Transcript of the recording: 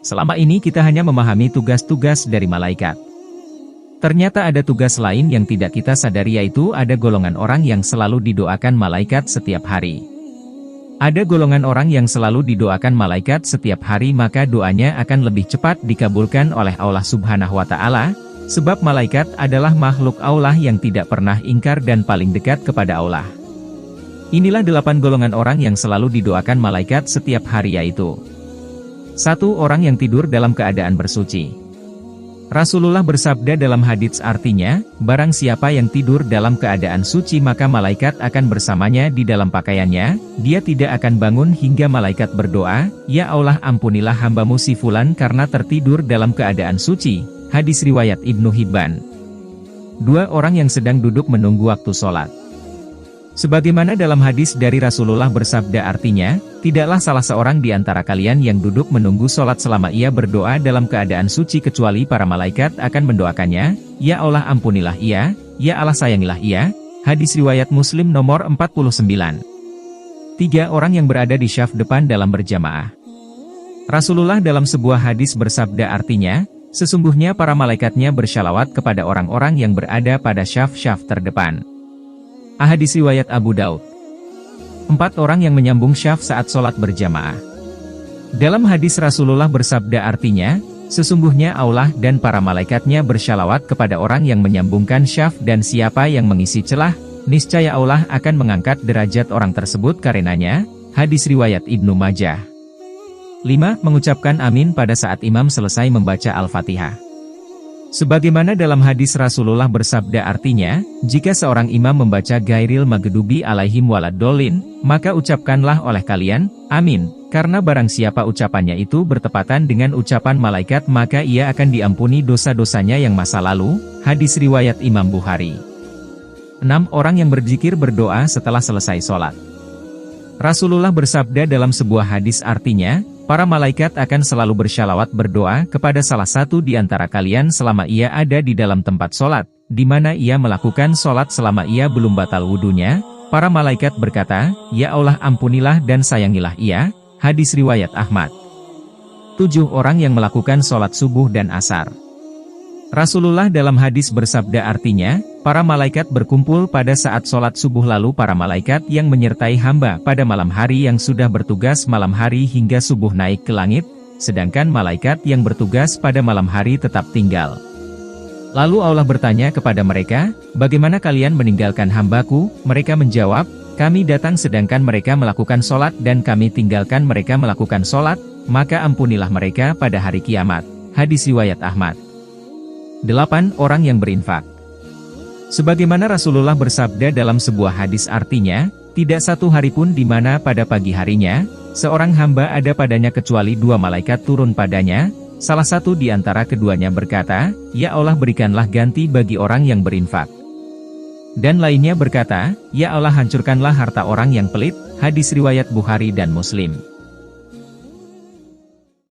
Selama ini kita hanya memahami tugas-tugas dari malaikat. Ternyata ada tugas lain yang tidak kita sadari, yaitu ada golongan orang yang selalu didoakan malaikat setiap hari. Ada golongan orang yang selalu didoakan malaikat setiap hari, maka doanya akan lebih cepat dikabulkan oleh Allah Subhanahu wa Ta'ala, sebab malaikat adalah makhluk Allah yang tidak pernah ingkar dan paling dekat kepada Allah. Inilah 8 golongan orang yang selalu didoakan malaikat setiap hari, yaitu 1. Orang yang tidur dalam keadaan bersuci. Rasulullah bersabda dalam hadits, artinya, barang siapa yang tidur dalam keadaan suci maka malaikat akan bersamanya di dalam pakaiannya, dia tidak akan bangun hingga malaikat berdoa, "Ya Allah, ampunilah hambamu si fulan karena tertidur dalam keadaan suci." Hadis riwayat Ibnu Hibban. 2. Orang yang sedang duduk menunggu waktu sholat. Sebagaimana dalam hadis dari Rasulullah bersabda, artinya, tidaklah salah seorang di antara kalian yang duduk menunggu sholat selama ia berdoa dalam keadaan suci kecuali para malaikat akan mendoakannya, "Ya Allah, ampunilah ia, ya Allah, sayangilah ia." Hadis riwayat Muslim nomor 49. 3. Orang yang berada di syaf depan dalam berjamaah. Rasulullah dalam sebuah hadis bersabda, artinya, sesungguhnya para malaikatnya bersyalawat kepada orang-orang yang berada pada syaf-syaf terdepan. Hadis riwayat Abu Daud. 4. Orang yang menyambung syaf saat sholat berjamaah. Dalam hadis Rasulullah bersabda, artinya, sesungguhnya Allah dan para malaikatnya bersyalawat kepada orang yang menyambungkan syaf, dan siapa yang mengisi celah, niscaya Allah akan mengangkat derajat orang tersebut karenanya. Hadis riwayat Ibnu Majah. 5. Mengucapkan amin pada saat imam selesai membaca Al-Fatihah. Sebagaimana dalam hadis Rasulullah bersabda, artinya, jika seorang imam membaca Ghairil Maghdubi alaihim waladdallin, maka ucapkanlah oleh kalian, amin, karena barang siapa ucapannya itu bertepatan dengan ucapan malaikat maka ia akan diampuni dosa-dosanya yang masa lalu. Hadis riwayat Imam Bukhari. 6. Orang yang berzikir berdoa setelah selesai sholat. Rasulullah bersabda dalam sebuah hadis, artinya, para malaikat akan selalu bersyalawat berdoa kepada salah satu di antara kalian selama ia ada di dalam tempat sholat, di mana ia melakukan sholat selama ia belum batal wudunya. Para malaikat berkata, "Ya Allah, ampunilah dan sayangilah ia." Hadis riwayat Ahmad. 7. Orang yang melakukan sholat subuh dan asar. Rasulullah dalam hadis bersabda, artinya, para malaikat berkumpul pada saat sholat subuh, lalu para malaikat yang menyertai hamba pada malam hari yang sudah bertugas malam hari hingga subuh naik ke langit, sedangkan malaikat yang bertugas pada malam hari tetap tinggal. Lalu Allah bertanya kepada mereka, "Bagaimana kalian meninggalkan hambaku?" Mereka menjawab, "Kami datang sedangkan mereka melakukan sholat dan kami tinggalkan mereka melakukan sholat, maka ampunilah mereka pada hari kiamat." Hadis riwayat Ahmad. 8. Orang yang berinfak. Sebagaimana Rasulullah bersabda dalam sebuah hadis, artinya, tidak satu hari pun di mana pada pagi harinya, seorang hamba ada padanya kecuali 2 malaikat turun padanya, salah satu di antara keduanya berkata, "Ya Allah, berikanlah ganti bagi orang yang berinfak." Dan lainnya berkata, "Ya Allah, hancurkanlah harta orang yang pelit." Hadis riwayat Bukhari dan Muslim.